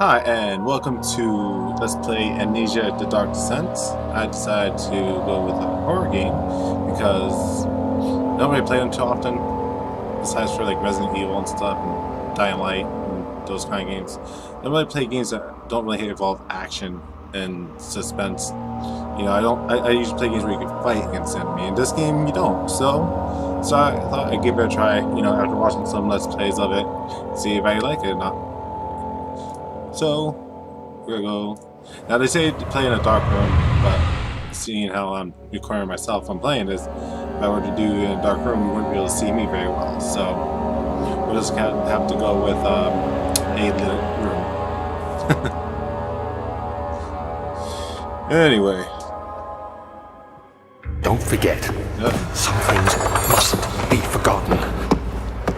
Hi, and welcome to Let's Play Amnesia: The Dark Descent. I decided to go with a horror game because I don't really play them too often, besides for like Resident Evil and stuff, and Dying Light, and those kind of games. I don't really play games that don't really involve action and suspense. You know, I usually play games where you can fight against the enemy. In this game, you don't. So I thought I'd give it a try, you know, after watching some Let's Plays of it, see if I like it or not. So, we're gonna go. Now they say to play in a dark room, but seeing how I'm recording myself when playing this, if I were to do it in a dark room, you wouldn't be able to see me very well. So, we'll just have to go with a lit room. Anyway. Don't forget, some things mustn't be forgotten.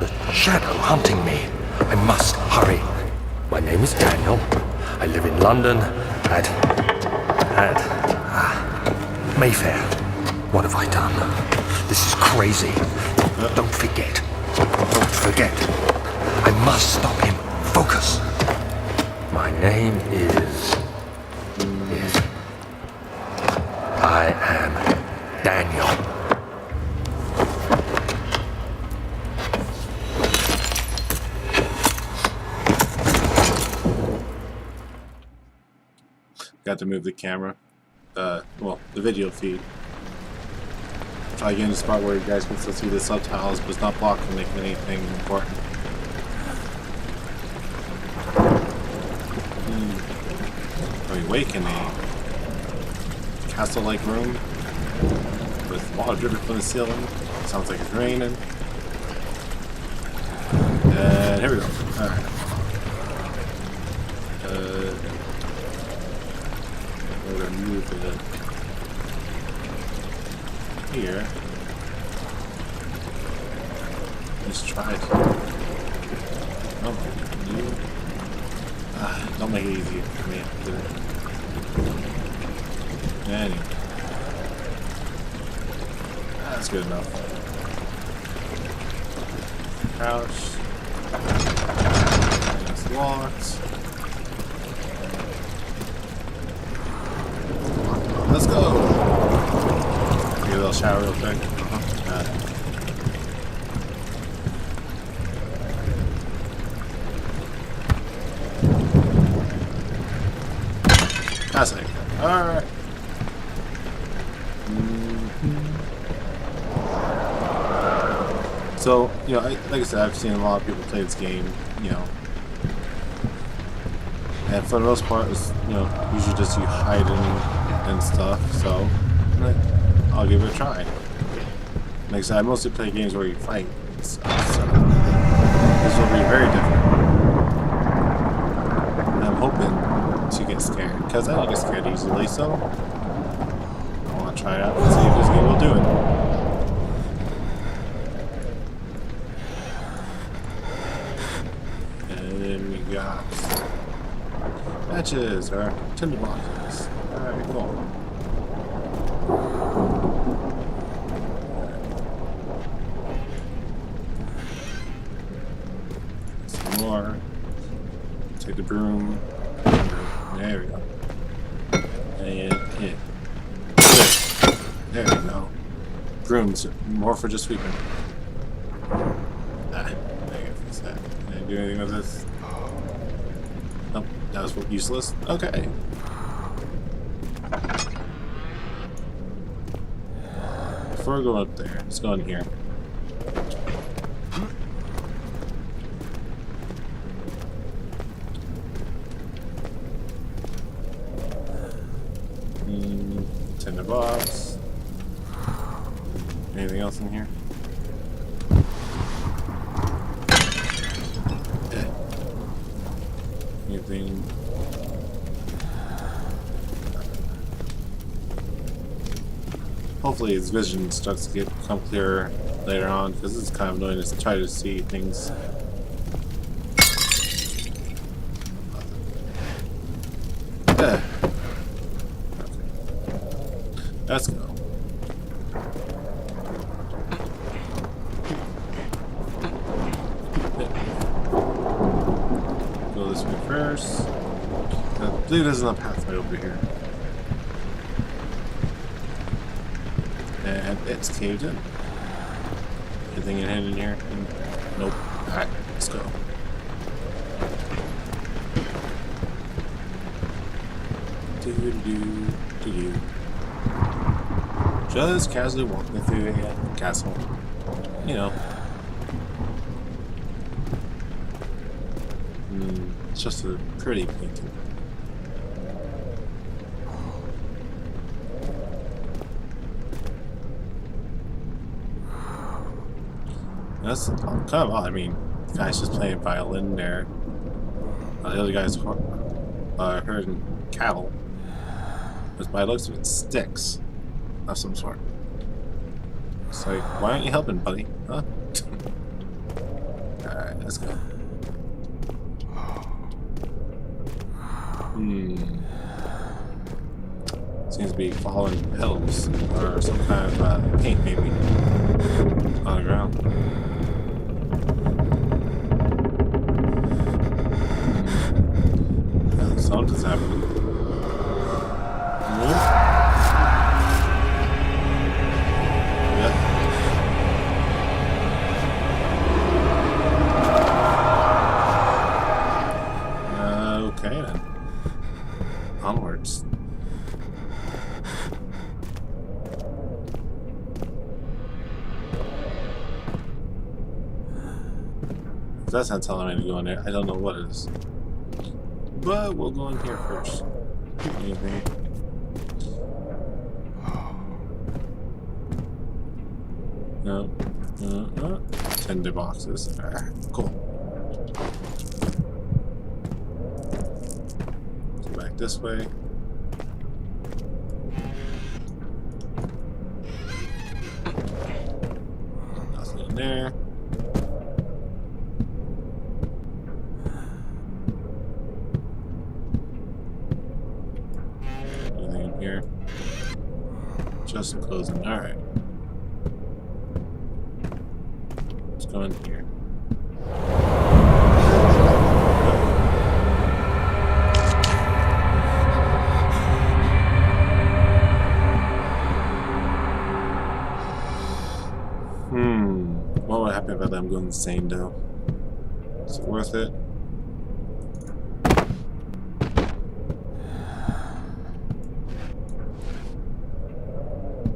The shadow hunting me. I must hurry. My name is Daniel. I live in London at Mayfair. What have I done? This is crazy. Don't forget. Don't forget. I must stop him. Focus. My name is... I am Daniel. Got to move the camera, well, the video feed. Try getting to the spot where you guys can still see the subtitles, but it's not blocking anything important. Are we awake in a castle-like room with water dripping from the ceiling? Sounds like it's raining. And here we go. All right. We're gonna move it here. Let's try to. Oh, you. Don't make it easy for me. Anyway. That's good enough. Crouch. It's locked. Let's go! Get a little shower real quick. That's it. Alright. So, you know, like I said, I've seen a lot of people play this game, you know. And for the most part, it's, you know, usually just you hiding and stuff, so I'll give it a try. Like I said, I mostly play games where you fight and stuff, so this will be very different. And I'm hoping to get scared, because I don't get scared easily, so I want to try it out and see if this game will do it. And then we got matches, or tinder boxes. Alright, cool. Some more. Take the broom. There we go. And hit. There we go. Brooms, more for just sweeping. I gotta fix that. Can I do anything with this? Nope, that was useless. Okay. Before we go up there, let's go in here. Tinder box. Anything else in here? Anything? Hopefully his vision starts to become clearer later on, because this is kind of annoying to try to see things. Yeah. Okay. Let's go. Go this way first. I believe there's a pathway over here. And it's caved in. Anything in hand in here? Nope. Alright, let's go. Do. Just casually walking through a castle. You know. It's just a pretty painting. That's kind of odd. I mean, the guy's just playing violin there. The other guy's herding cattle. But by the looks of it, sticks of some sort. It's like, why aren't you helping, buddy? Huh? Alright, let's go. Seems to be fallen petals or some kind of paint, maybe, on the ground. Something's happening. Okay then. Onwards. If that's not telling me to go in there, I don't know what it is. But we'll go in here first. Anything? No. Tinder boxes. Cool. Go back this way. Nothing in there. Anything in here? Just closing. Alright. Let's go in here. What would happen if I let him go insane, though? Is it worth it?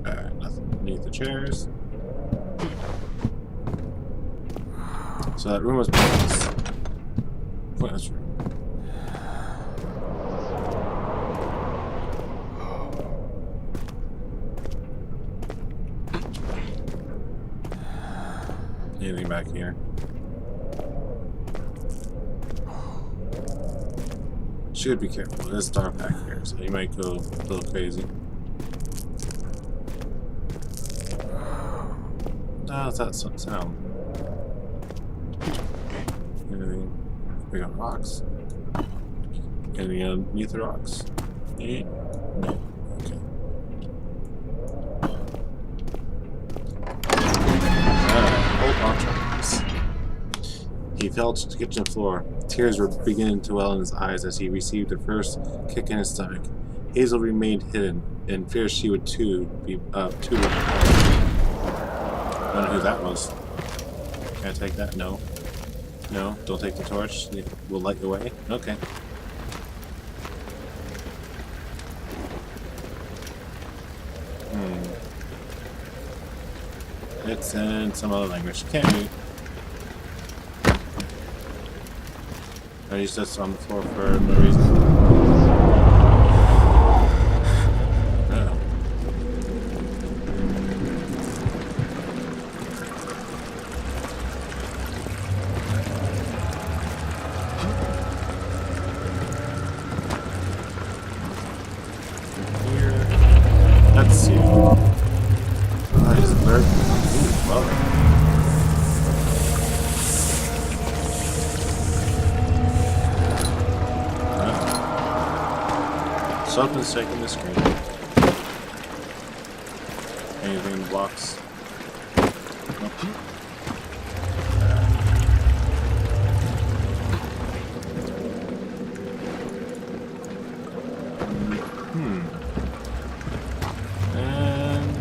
Alright, nothing beneath the chairs. So that room was pointless. Pointless room. Anything back here? Should be careful. It's dark back here, so you might go a little crazy. No, it's that sound. Anything? We got rocks. Anything underneath the rocks? No. Okay. He fell to the kitchen floor. Tears were beginning to well in his eyes as he received the first kick in his stomach. Hazel remained hidden, in fear she would too be I don't know who that was. Can I take that? No. No, don't take the torch. We'll light your way. Okay. It's in some other language. Can't read. Or he's just on the floor for no reason. Here. Let's see. Oh, he's a bird. Ooh, well. Something's taking the screen. Anything in the box? Nope. And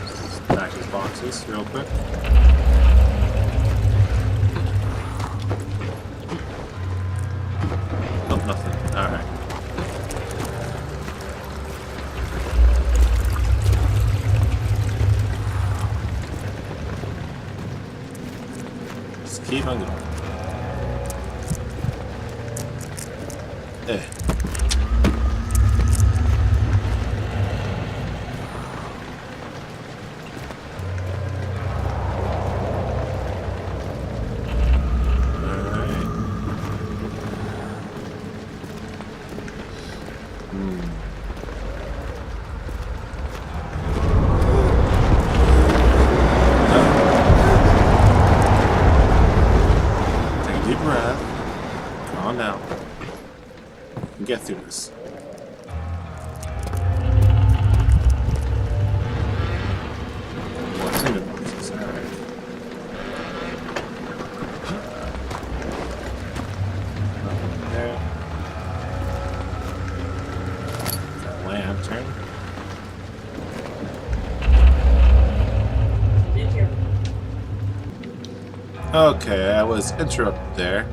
stack these boxes real quick. Nope, nothing. Alright. Just keep on going. Eh. Get through this. More cinder boxes, alright. There. That lantern. Okay, I was interrupted there.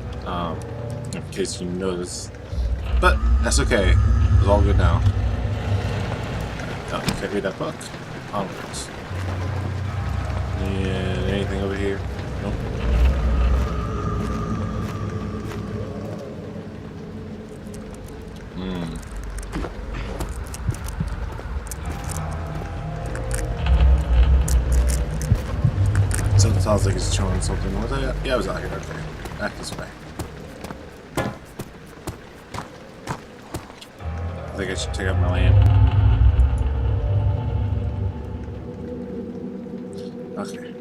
In case you noticed. But that's okay. It's all good now. Oh, can't read that book. Onwards. And anything over here? Nope. Something sounds like it's showing something. Was I? Yeah, I was out here. Okay. Back this way. I think I should take out my lamp. Okay.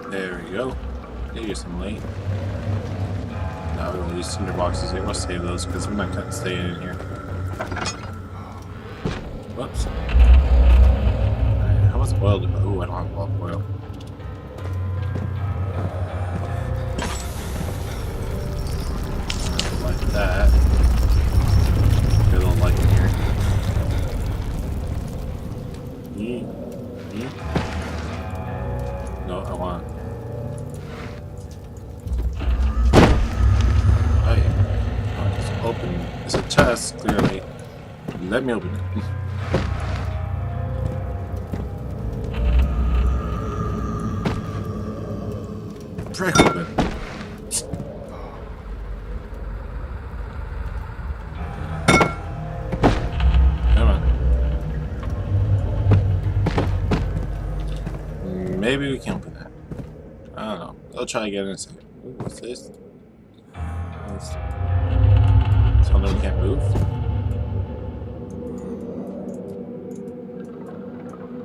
There we go. Here's some light. Now we'll use cinder boxes here. We'll save those because we might cut stay in here. Whoops. Alright, how much oil do I? Ooh, I don't have a lot of oil. Like that. A little light in here. No, I want. Oh yeah. Oh, it's open. It's a chest, clearly. Let me open it. Prick open. Maybe we can open that. I don't know. I'll try again in a second. Ooh, what's this? Something we can't move?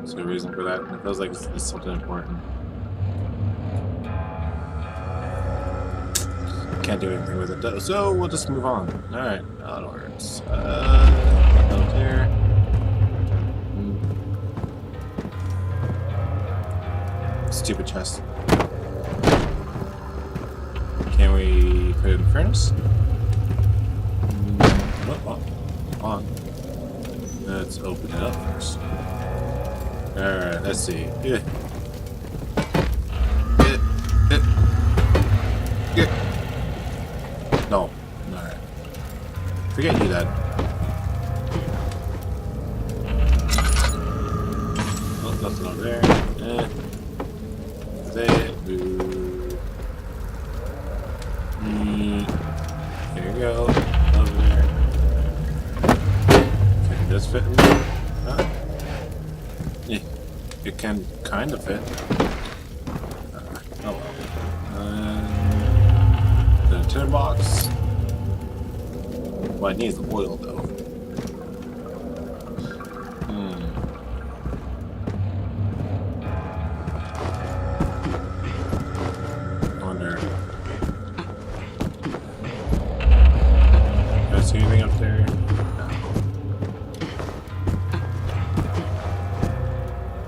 Is there a reason for that? It feels like it's something important. Can't do anything with it though, so we'll just move on. Alright, onwards. Out there. Stupid chest. Can we put it in the furnace? Oh, on. Let's open it up first. Alright, let's see. No. Alright. Forget you, Dad. Oh, nothing over there. There you go. Over there. Can this fit in there? Huh? Yeah, it can kind of fit. Oh well. The tin box. Well, it needs the oil though. See anything up there? No.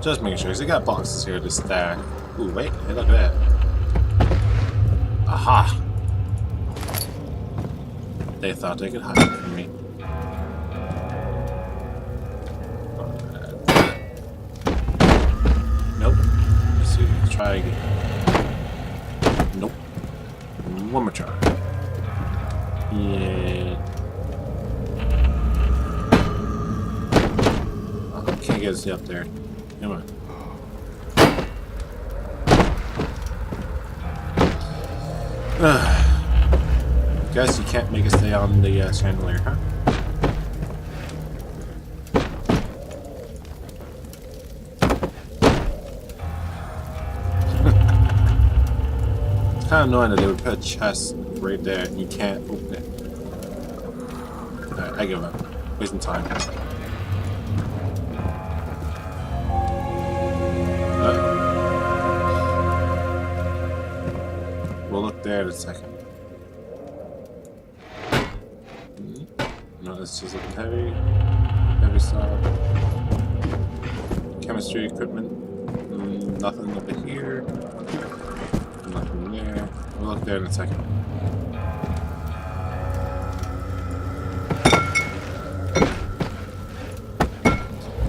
Just making sure, because they got boxes here to stack. Ooh, wait, hey, look at that. Aha! They thought they could hide it from me. Nope. Let's see. Let's try again. Nope. One more try. Yeah. Oh, can't get us up there. Come on. Guess you can't make it stay on the chandelier, huh? It's kind of annoying that they would put a chest right there and you can't open it. Alright, I give up. Wasting time. We'll look there in a second. No, this is looking heavy. Heavy stuff. Chemistry equipment. Nothing over here. Nothing there. We'll look there in a second.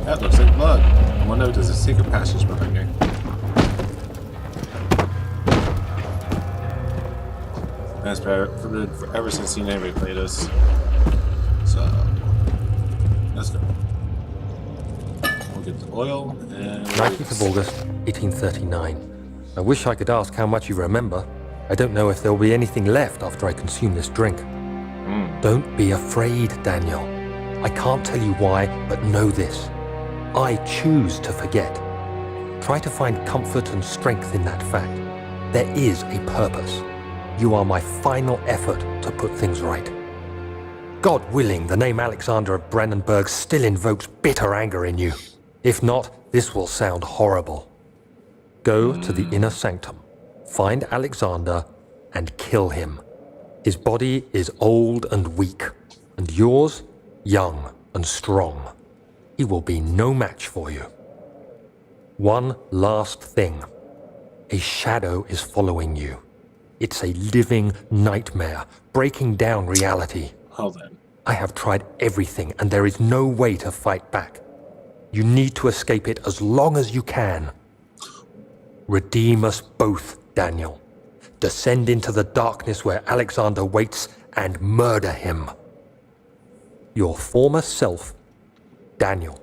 That looks like blood. I wonder if there's a secret passage behind here. That's better ever since seen anybody play this. So let's go. We'll get the oil and 19th of August, 1839. I wish I could ask how much you remember. I don't know if there will be anything left after I consume this drink. Don't be afraid, Daniel. I can't tell you why, but know this. I choose to forget. Try to find comfort and strength in that fact. There is a purpose. You are my final effort to put things right. God willing, the name Alexander of Brandenburg still invokes bitter anger in you. If not, this will sound horrible. Go to the inner sanctum, find Alexander, and kill him. His body is old and weak, and yours, young and strong. He will be no match for you. One last thing. A shadow is following you. It's a living nightmare, breaking down reality. Hold on. I have tried everything, and there is no way to fight back. You need to escape it as long as you can. Redeem us both, Daniel. Descend into the darkness where Alexander waits and murder him. Your former self, Daniel.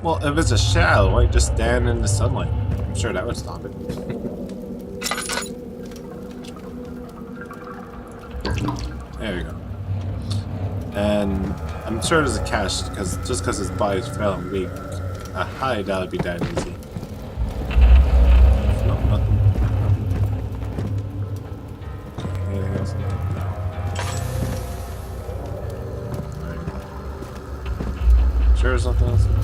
Well, if it's a shadow, why just stand in the sunlight? I'm sure that would stop it. There we go. And I'm sure there's a cache, because just because his body's frail and weak, I highly doubt it'd be that easy. No, nothing. Okay, anything else? No. Alright. Sure there's nothing else in there?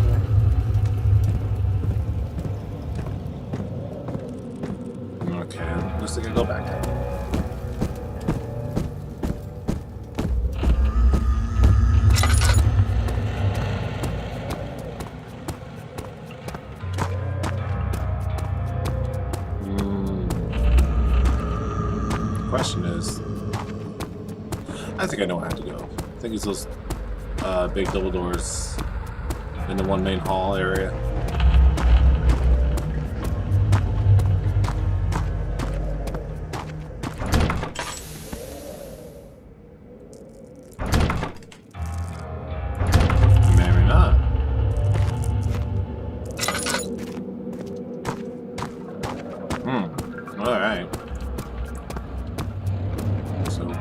Okay, looks like I go back there. Question is, I think I know where I have to go. I think it's those big double doors in the one main hall area. Maybe not. All right.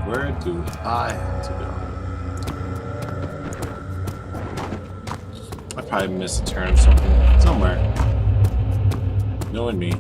Where do I have to go? I probably missed a turn or something. Somewhere. Knowing me.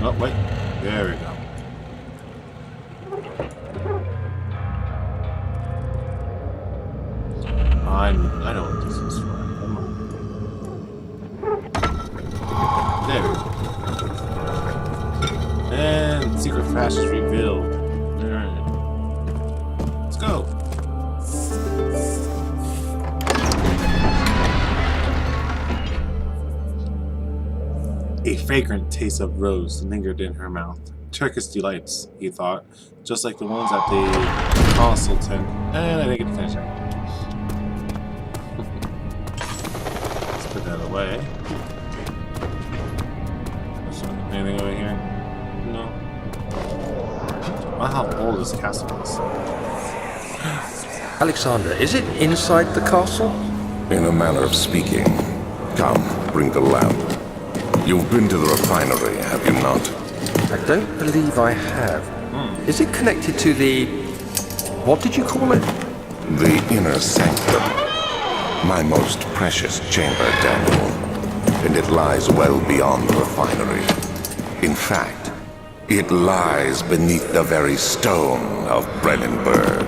Oh, wait. There we go. I don't past is revealed. Alright. Let's go. A fragrant taste of rose lingered in her mouth. Turkish delights, he thought, just like the ones at the console tent. And I didn't get to finish it. Let's put that away. Anything over here? No. Wow, how old this castle is. Alexander, is it inside the castle? In a manner of speaking. Come, bring the lamp. You've been to the refinery, have you not? I don't believe I have. Is it connected to the... what did you call it? The inner sanctum. My most precious chamber, Daniel. And it lies well beyond the refinery. In fact, it lies beneath the very stone of Brennenburg.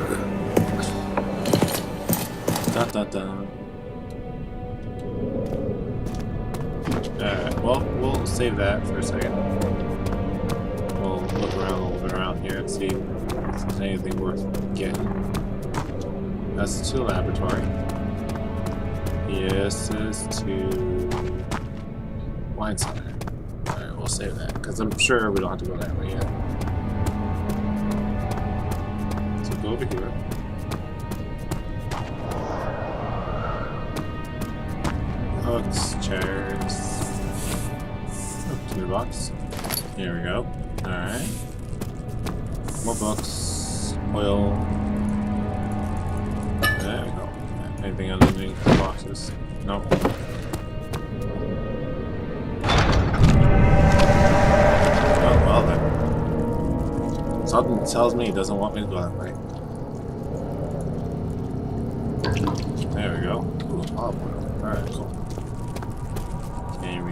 Dun, dun, dun. Alright, well, we'll save that for a second. We'll look around a little bit around here and see if there's anything worth getting. That's to the laboratory. Yes, is to wine cellar. Alright, we'll save that, because I'm sure we don't have to go that way yet. So go over here. Hooks, chairs. Oh, tinder box. Here we go. Alright. More books. Oil. There we go. Anything underneath the boxes? Nope. Oh, well then. Something tells me he doesn't want me to go that way. There we go. Ooh, olive oil. Alright, cool. And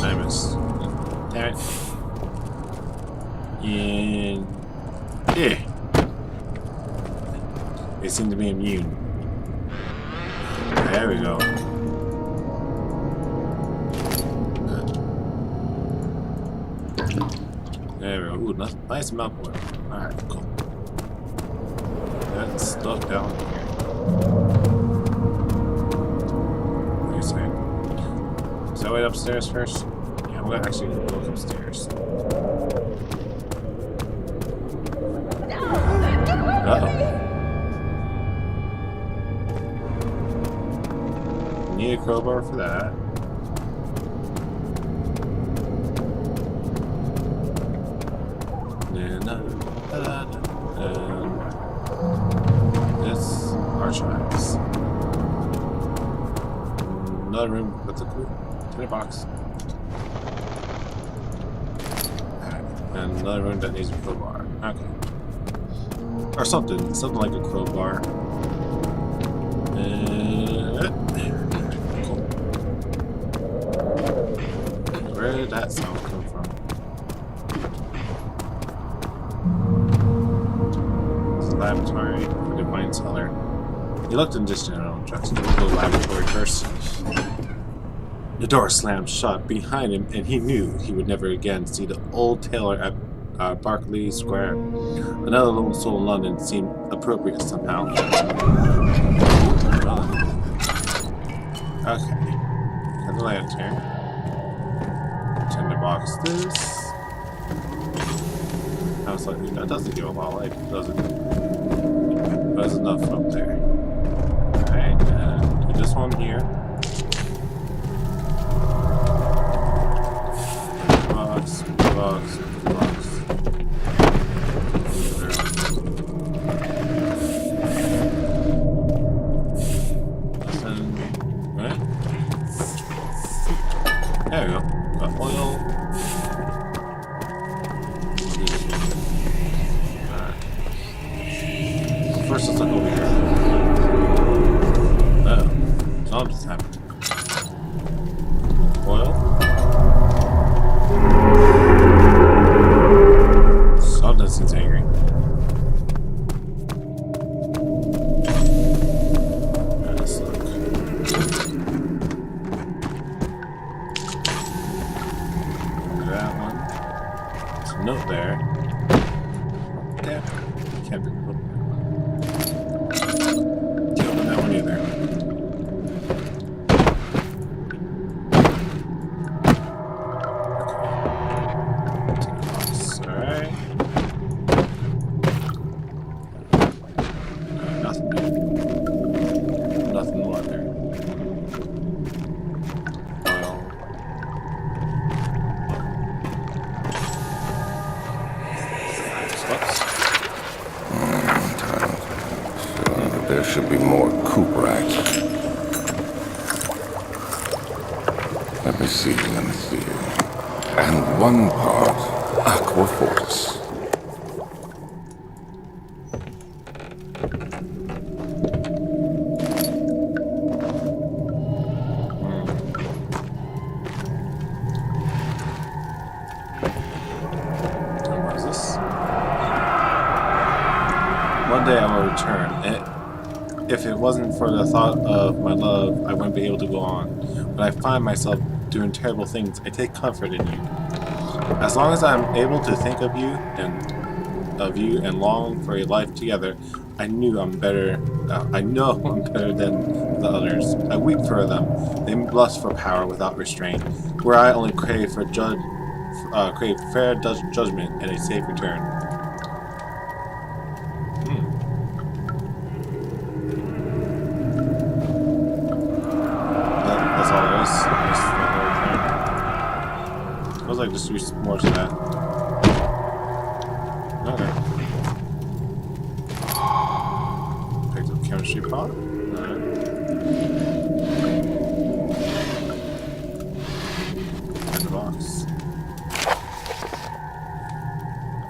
I missed. Damn it. And they seem to be immune. There we go. There we go. Ooh, nice amount of oil. Alright, cool. Let's look down here. Is that way upstairs first? Yeah, we'll actually go upstairs. Uh-oh. Need a crowbar for that. This archives. Another room with a tinder box. And another room that needs a crowbar. Okay. Or something like a crowbar. Cool. Where did that sound come from? It's a laboratory for the wine cellar. He looked in this general direction to the laboratory first. The door slammed shut behind him, and he knew he would never again see the old tailor at Berkeley Square. Another lone soul in London seemed appropriate somehow. Okay. Got the lantern. Tinder boxes. I was like, that doesn't give a lot of light, does it? There's enough up there. Alright, do this one here. Box. Right? There we go. Got oil. Alright. First, let's look over here. Oh, something just happened. Oil. Something's angry. Let's look. There should be more coop racks. Let me see. And one part Aquaforce. What is this? One day I will return. If it wasn't for the thought of my love, I wouldn't be able to go on. When I find myself doing terrible things, I take comfort in you. As long as I'm able to think of you and long for a life together, I know I'm better than the others. I weep for them. They lust for power without restraint, where I only crave fair judgment and a safe return. That's all there is. I was like, just use more to that. Okay. Picked up chemistry pot. Alright. In the box.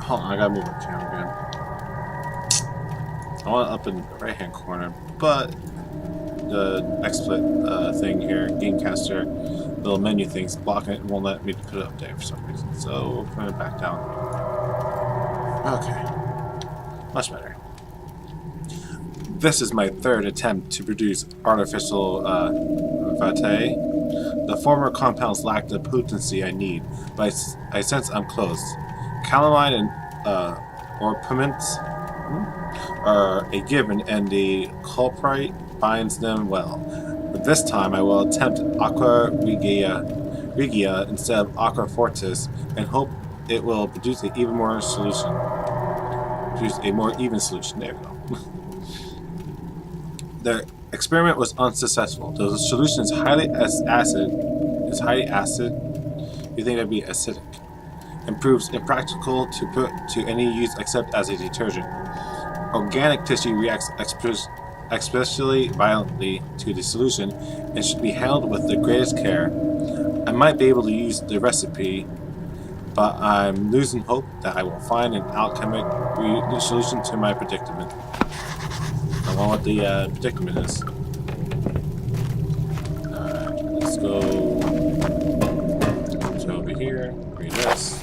Hold on, I gotta move the camera again. I want it up in the right hand corner, but the XSplit thing here, Gamecaster, little menu thing's blocking it and won't let me put it up there for some reason. So we'll put it back down. Okay. Much better. This is my third attempt to produce artificial vate. The former compounds lack the potency I need, but I sense I'm close. Calamine and orpiment are a given, and the culprite binds them well. But this time I will attempt Aqua Regia instead of Aqua Fortis and hope it will produce a more even solution. There we go. The experiment was unsuccessful. The solution is highly acid. You think that'd be acidic? And proves impractical to put to any use except as a detergent. Organic tissue reacts especially violently to the solution and should be handled with the greatest care. I might be able to use the recipe, but I'm losing hope that I will find an alchemic solution to my predicament. I don't know what the predicament is. Let's go to over here, read this.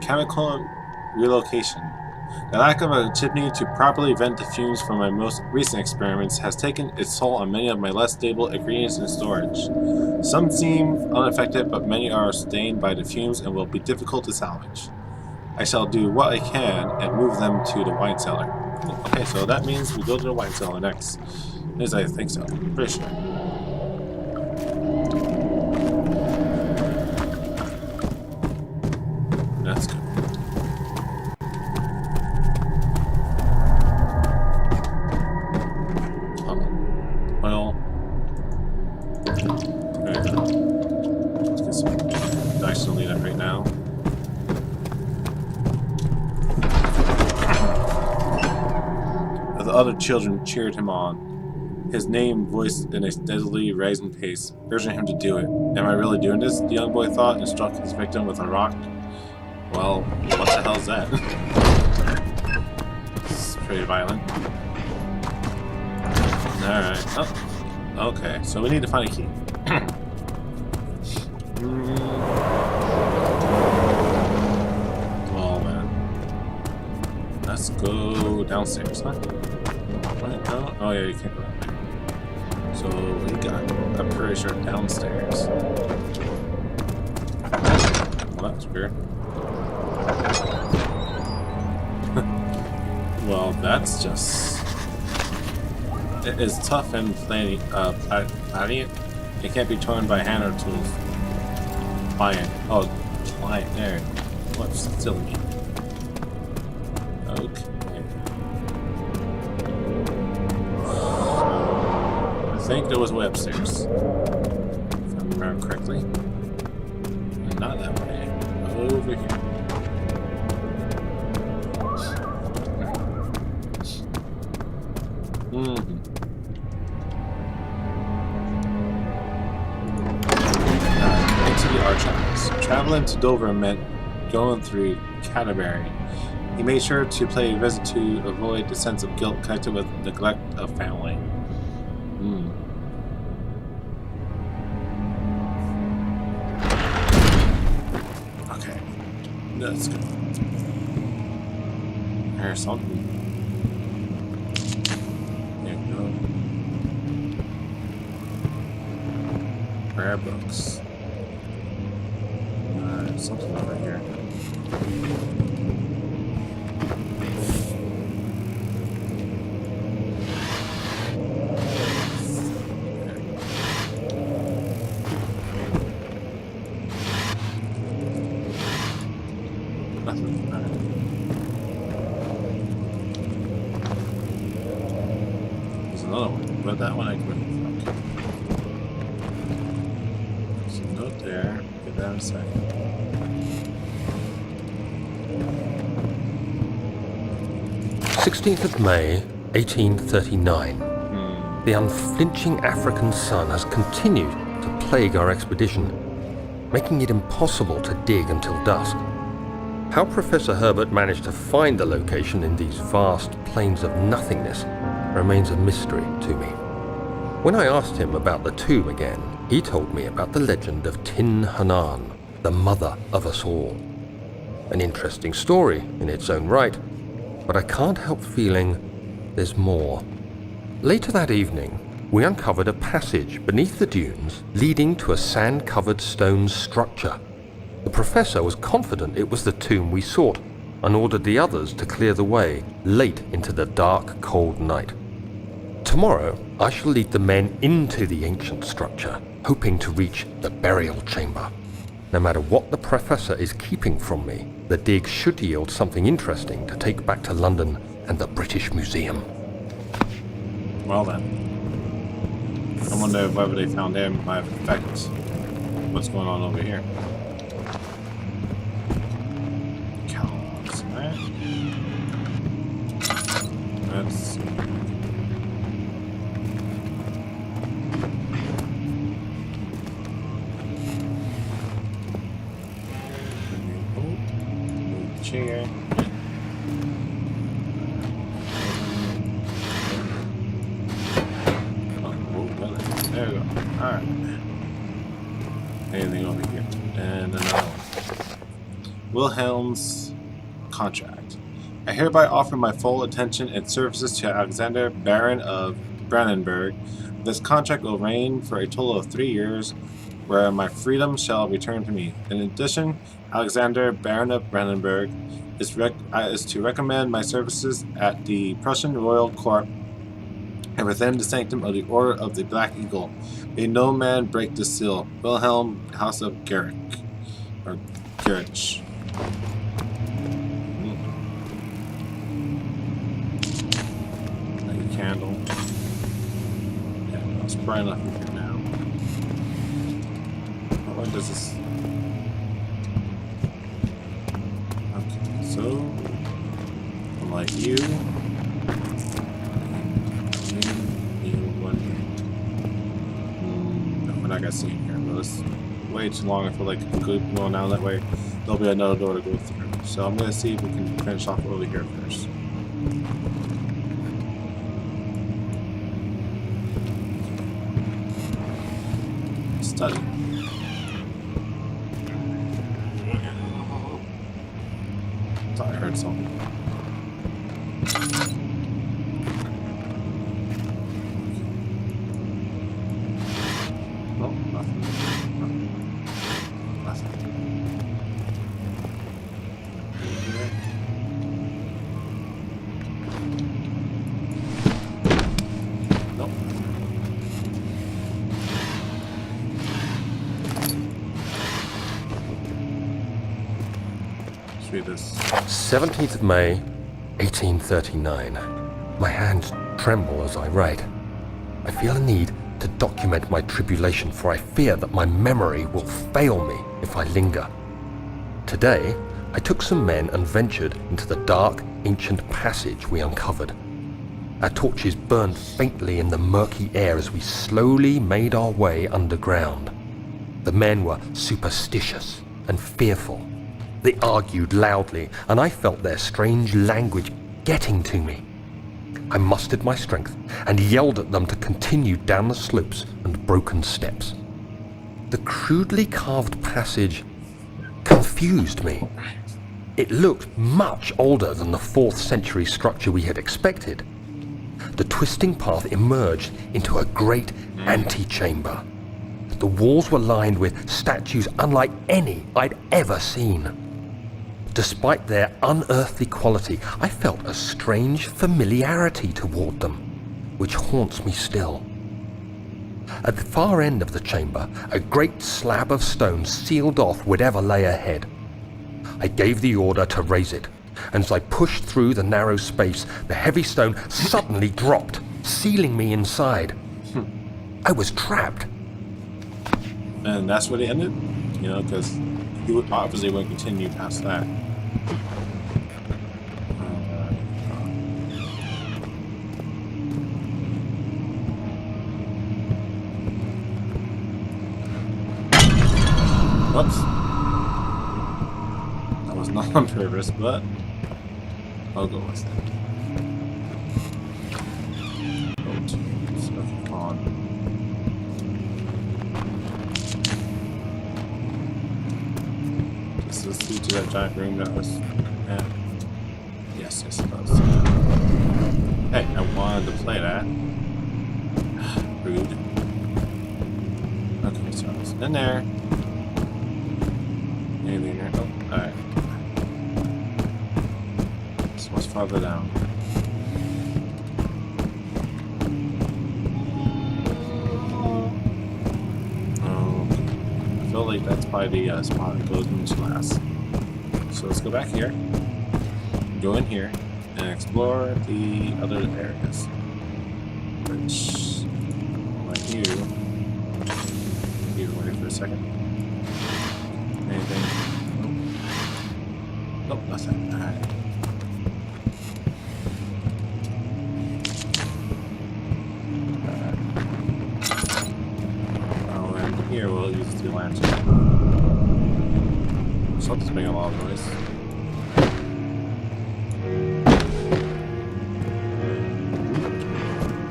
Chemical relocation. The lack of a chimney to properly vent the fumes from my most recent experiments has taken its toll on many of my less stable ingredients in storage. Some seem unaffected, but many are stained by the fumes and will be difficult to salvage. I shall do what I can and move them to the wine cellar. Okay, so that means we go to the wine cellar next. At least I think so. Pretty sure. That's good. Well, let's get some dice. Don't need that right now. The other children cheered him on, his name voiced in a steadily rising pace, urging him to do it. Am I really doing this? The young boy thought and struck his victim with a rock. Well, what the hell is that? It's pretty violent. Alright. Oh, okay. So we need to find a key. Oh, man. Let's go downstairs, huh? What? No? Oh, yeah, you can't go that way. So we got, I'm pretty sure, downstairs. Well, that's weird. Well, that's just... It is tough and plating. It can't be torn by hand or tools. Pliant. Oh, pliant. There. What's still me? Okay. I think there was a way upstairs. If I remember correctly. Not that way. Over here. Mm-hmm. Into the Archives. Traveling to Dover meant going through Canterbury. He made sure to pay a visit to avoid the sense of guilt connected with neglect of family. Okay. That's good. There's something. There we go. Rare books. Something over here. Nothing. There's another one, but that one I couldn't. There's a note there. Get that in a second. 16th of May, 1839. The unflinching African sun has continued to plague our expedition, making it impossible to dig until dusk. How Professor Herbert managed to find the location in these vast plains of nothingness remains a mystery to me. When I asked him about the tomb again, he told me about the legend of Tin Hanan, the mother of us all. An interesting story in its own right, but I can't help feeling there's more. Later that evening, we uncovered a passage beneath the dunes leading to a sand-covered stone structure. The professor was confident it was the tomb we sought and ordered the others to clear the way late into the dark, cold night. Tomorrow, I shall lead the men into the ancient structure, hoping to reach the burial chamber. No matter what the professor is keeping from me, the dig should yield something interesting to take back to London and the British Museum. Well then. I wonder if whatever they found there might affect what's going on over here. Catalogs, right? Let's see. Chair. There we go. Alright. Anything over here. And another one. Wilhelm's contract. I hereby offer my full attention and services to Alexander, Baron of Brandenburg. This contract will reign for a total of 3 years, where my freedom shall return to me. In addition, Alexander, Baron of Brandenburg, is to recommend my services at the Prussian Royal Court and within the sanctum of the Order of the Black Eagle. May no man break this seal. Wilhelm, House of Garrick. Or Garrich. Like a candle. Yeah, it's bright enough in here now. What does this... Okay, so... Like you... We're not gonna see it here, but it's way too long. I feel like going down that way, there'll be another door to go through. So I'm gonna see if we can finish off over here first. Study. Thought I heard something. This. 17th of May, 1839. My hands tremble as I write. I feel a need to document my tribulation, for I fear that my memory will fail me if I linger. Today, I took some men and ventured into the dark, ancient passage we uncovered. Our torches burned faintly in the murky air as we slowly made our way underground. The men were superstitious and fearful. They argued loudly, and I felt their strange language getting to me. I mustered my strength and yelled at them to continue down the slopes and broken steps. The crudely carved passage confused me. It looked much older than the 4th century structure we had expected. The twisting path emerged into a great antechamber. The walls were lined with statues unlike any I'd ever seen. Despite their unearthly quality, I felt a strange familiarity toward them, which haunts me still. At the far end of the chamber, a great slab of stone sealed off whatever lay ahead. I gave the order to raise it, and as I pushed through the narrow space, the heavy stone suddenly dropped, sealing me inside. I was trapped. And that's where they ended? You know, because he would obviously won't continue past that. Whoops. That was not on purpose, but I'll go with it. Stuff on. Does this lead to that giant room that was... Yeah. Yes, it does. Hey, I wanted to play that. Rude. Okay, so it's in there. Anything there? Oh, alright. So what's farther down? I feel like that's probably the spot that goes into last. So let's go back here, go in here, and explore the other areas. Which, like you wait for a second. Anything? Nope, nothing. Alright. Oh, and here we'll use the lantern. Something's making a lot of noise.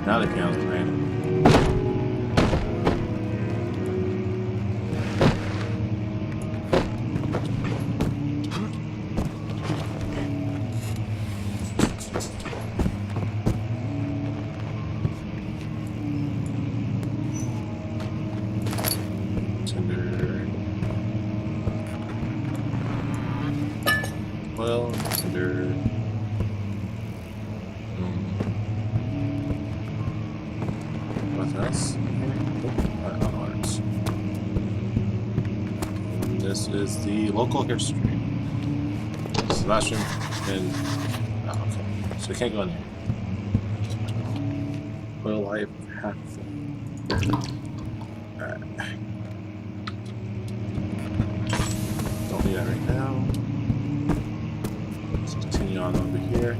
Now the piano's playing. This is the local history. Sebastian and... Oh, okay. So we can't go in here. Will I have... Alright. Don't need that right now. Let's continue on over here.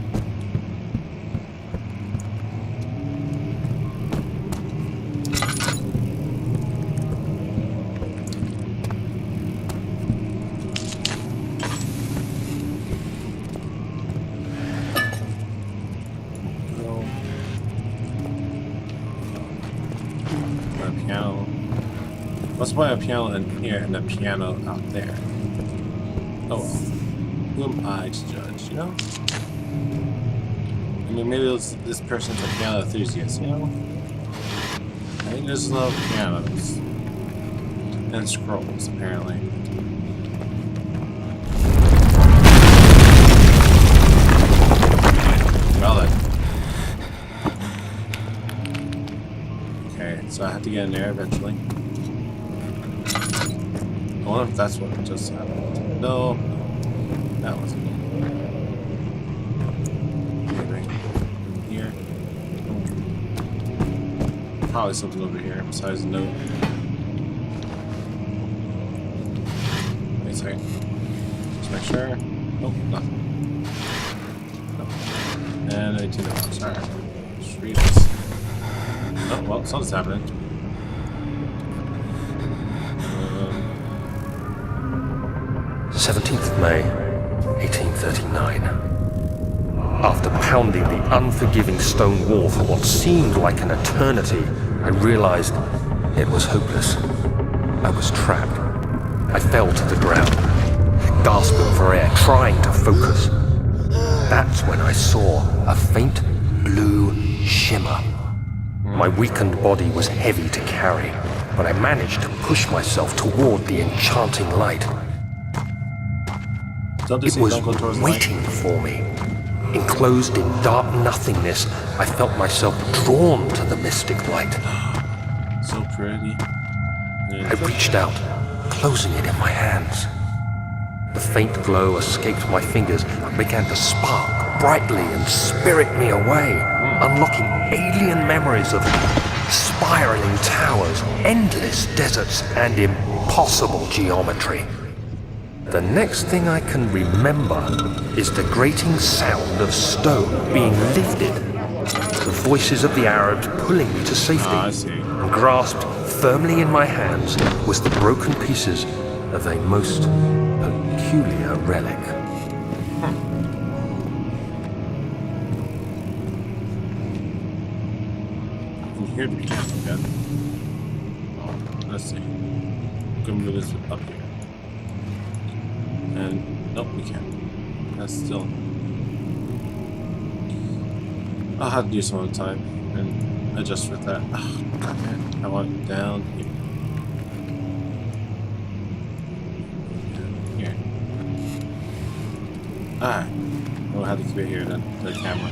Let's play a piano in here and a piano out there. Oh well. Who am I to judge, you know? I mean, maybe this person's a piano enthusiast, you know? I just love pianos. And scrolls, apparently. Well then. Okay, so I have to get in there eventually. I wonder if that's what just happened. No, that wasn't it. Anything here? Probably something over here besides the note. Wait a second. Just make sure. Nope, nothing. Nope. And 18 hours. Alright. well, something's happening. 17th of May, 1839. After pounding the unforgiving stone wall for what seemed like an eternity, I realized it was hopeless. I was trapped. I fell to the ground, gasping for air, trying to focus. That's when I saw a faint blue shimmer. My weakened body was heavy to carry, but I managed to push myself toward the enchanting light. It was waiting for me. Enclosed in dark nothingness, I felt myself drawn to the mystic light. So pretty. I reached out, closing it in my hands. The faint glow escaped my fingers and began to spark brightly and spirit me away, unlocking alien memories of spiraling towers, endless deserts, and impossible geometry. The next thing I can remember is the grating sound of stone being lifted, the voices of the Arabs pulling me to safety, and grasped firmly in my hands was the broken pieces of a most peculiar relic. I can hear the piano again. Oh, let's see. Can we move this up here? And nope, we can't. That's still. I'll have to do some other time and adjust with that. Oh, God, man. I want it down here. Here. Alright. We'll have to keep it here then. The camera.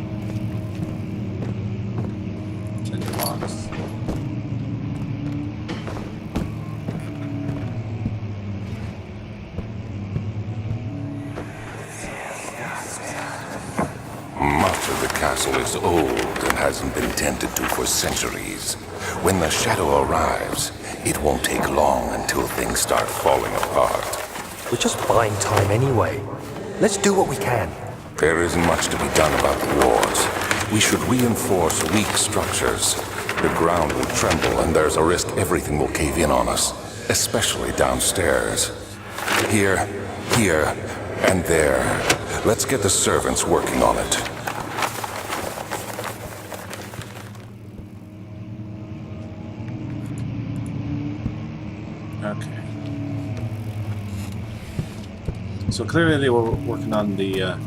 Check the box. Much of the castle is old and hasn't been tended to for centuries. When the shadow arrives, it won't take long until things start falling apart. We're just buying time anyway. Let's do what we can. There isn't much to be done about the walls. We should reinforce weak structures. The ground will tremble and there's a risk everything will cave in on us, especially downstairs. Here, and there. Let's get the servants working on it. Okay. So clearly they were working on the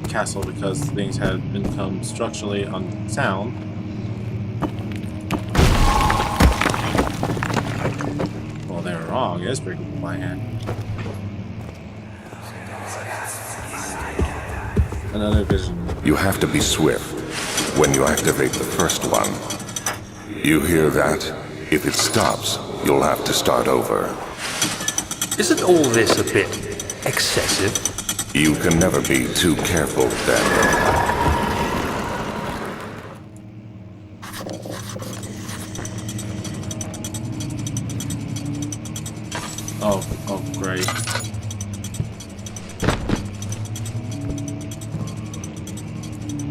castle because things had become structurally unsound. Well, they were wrong. It is breakable by hand. Another vision. You have to be swift when you activate the first one. You hear that? If it stops, you'll have to start over. Isn't all this a bit excessive? You can never be too careful, Daniel. Oh, great.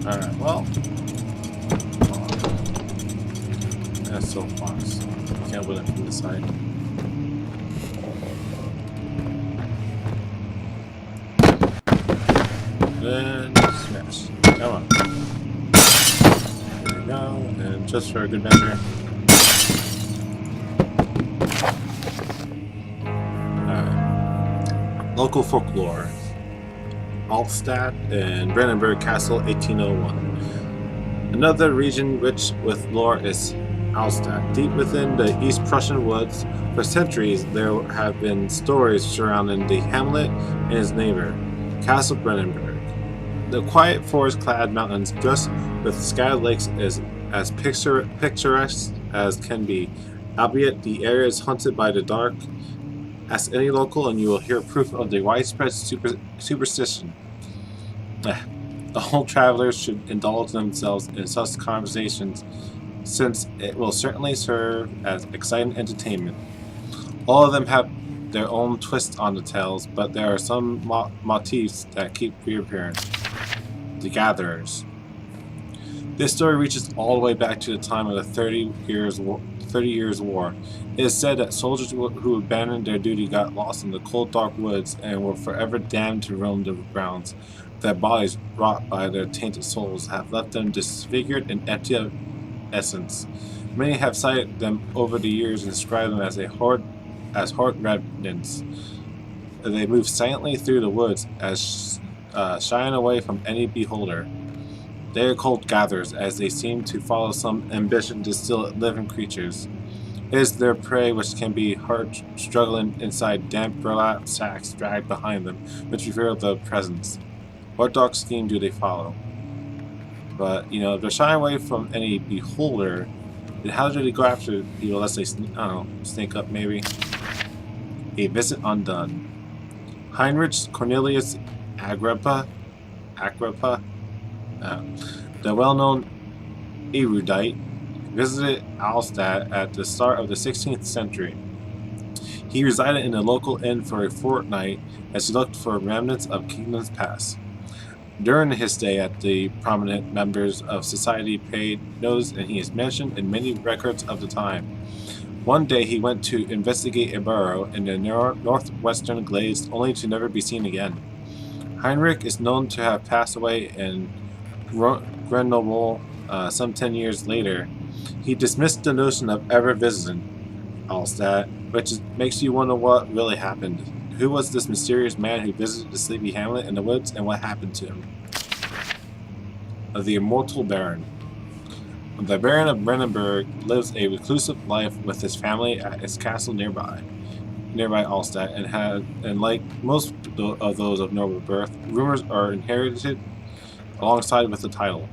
Alright, well. That's so fast. Can't win it from the side. And smash. Come on. There we go. And just for a good measure. Local folklore. Altstadt and Brandenburg Castle, 1801. Another region rich with lore is Altstadt. Deep within the East Prussian woods, for centuries there have been stories surrounding the hamlet and its neighbor, Castle Brandenburg. The quiet forest-clad mountains, just with scattered lakes, is as picturesque as can be, albeit the area is haunted by the dark. Ask any local and you will hear proof of the widespread superstition. All travelers should indulge themselves in such conversations, since it will certainly serve as exciting entertainment. All of them have their own twist on the tales, but there are some motifs that keep reappearing. The Gatherers. This story reaches all the way back to the time of the 30 Years' War. It is said that soldiers who abandoned their duty got lost in the cold, dark woods and were forever damned to roam the grounds. Their bodies, wrought by their tainted souls, have left them disfigured and empty of essence. Many have cited them over the years and described them as horde remnants. They move silently through the woods, as shying away from any beholder. They are called gatherers, as they seem to follow some ambition to steal living creatures. It is their prey which can be heard struggling inside damp burlap sacks dragged behind them, which reveal their presence. What dark scheme do they follow? But, you know, if they're shying away from any beholder, then how do they go after people? Let's say, I don't know, sneak up maybe? A visit undone. Heinrich Cornelius Agrippa, the well-known erudite, visited Alstadt at the start of the 16th century. He resided in a local inn for a fortnight as he looked for remnants of kingdoms past. During his stay at the prominent members of society paid notice, and he is mentioned in many records of the time. One day he went to investigate a burrow in the northwestern glades, only to never be seen again. Heinrich is known to have passed away in Grenoble some 10 years later. He dismissed the notion of ever visiting Alstadt, which makes you wonder what really happened. Who was this mysterious man who visited the sleepy hamlet in the woods, and what happened to him? The Immortal Baron. The Baron of Brandenburg lives a reclusive life with his family at his castle nearby Alstadt, and like most of those of noble birth, rumors are inherited alongside with the title.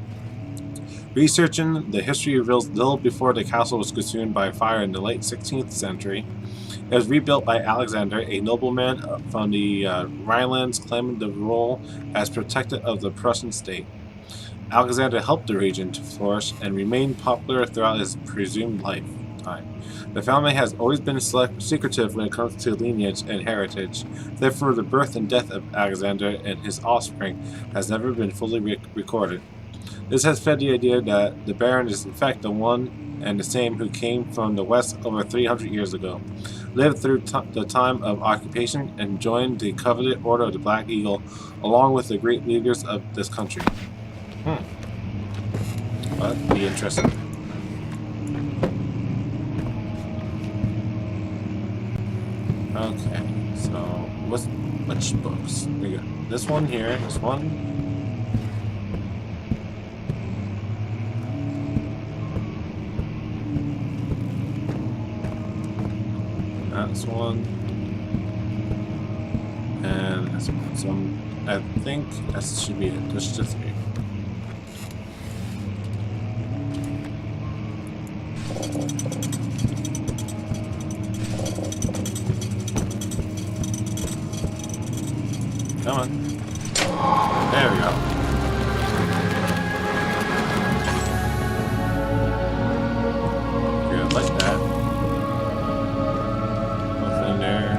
Researching the history reveals little before the castle was consumed by fire in the late 16th century. It was rebuilt by Alexander, a nobleman from the Rhinelands, claiming the role as protector of the Prussian state. Alexander helped the region to flourish and remained popular throughout his presumed lifetime. The family has always been secretive when it comes to lineage and heritage. Therefore, the birth and death of Alexander and his offspring has never been fully recorded. This has fed the idea that the Baron is in fact the one and the same who came from the west over 300 years ago, lived through the time of occupation, and joined the coveted Order of the Black Eagle along with the great leaders of this country. That'd be interesting. Okay, so which books? We got this one here, this one. This one, and this one. So I think that should be it. Just 3. Come on. There we go. Good, like that. Nothing there.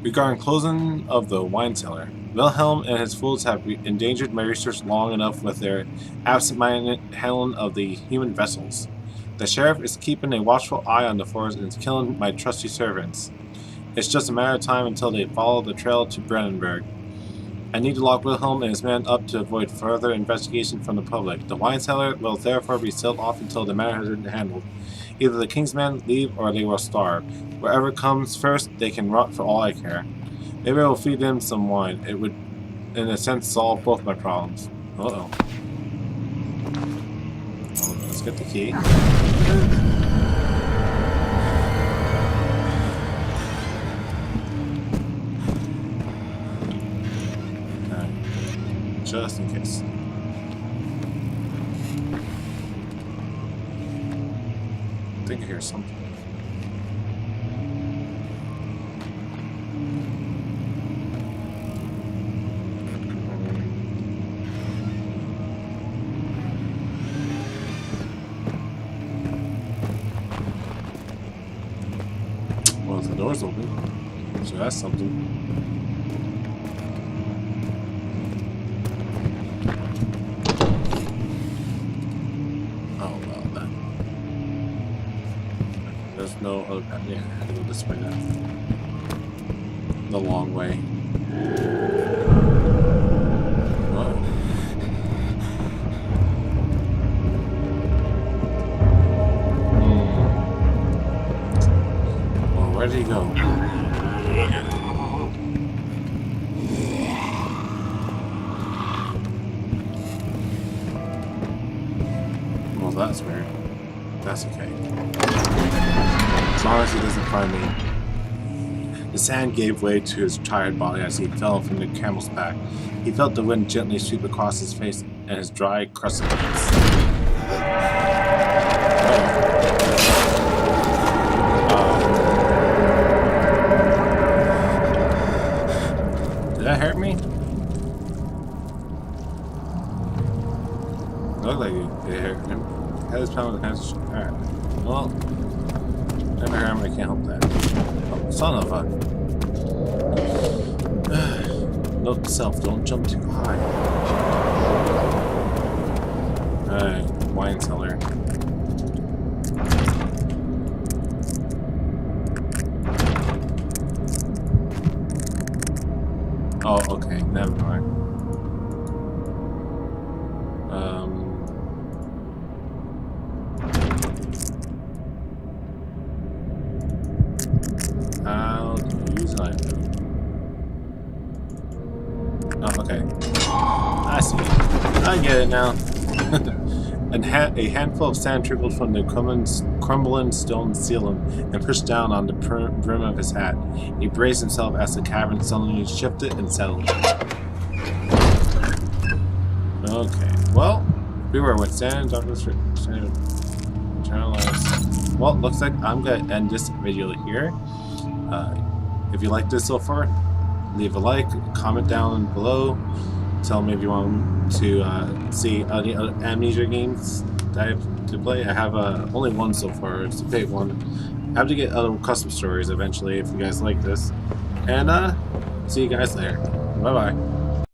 Regarding closing of the wine cellar, Wilhelm and his fools have endangered my research long enough with their absent-minded handling of the human vessels. The sheriff is keeping a watchful eye on the forest and is killing my trusty servants. It's just a matter of time until they follow the trail to Brandenburg. I need to lock Wilhelm and his men up to avoid further investigation from the public. The wine cellar will therefore be sealed off until the matter has been handled. Either the king's men leave or they will starve. Wherever comes first, they can rot for all I care. Maybe I will feed them some wine. It would, in a sense, solve both my problems. Uh-oh. Let's get the key. Alright. Just in case. I think I hear something. Well, the door's open. So that's something. Oh, well, then. There's no other path. Yeah, I have to go this way now. The long way. Whoa. Well, where did he go? Well, that's weird. That's okay. As long as he doesn't find me. The sand gave way to his tired body as he fell from the camel's back. He felt the wind gently sweep across his face and his dry, crusted lips. Did that hurt me? It looked like it hurt him. Had his pound with the hands. Alright. Well, never hurt him, I can't help that. Oh, son of a. Note to self, don't jump too high. Alright, wine cellar. Oh, okay, never mind. How do you use an item? Oh, okay. I see. I get it now. A handful of sand trickled from the crumbling stone ceiling and pushed down on the brim of his hat. He braced himself as the cavern suddenly shifted and settled. Okay. Well, we were with sand and darkness. Well, looks like I'm going to end this video here. If you liked this so far, leave a like, comment down below, tell me if you want to see any other Amnesia games that I have to play. I have only one so far, it's a big one. I have to get other custom stories eventually if you guys like this. And see you guys later. Bye bye.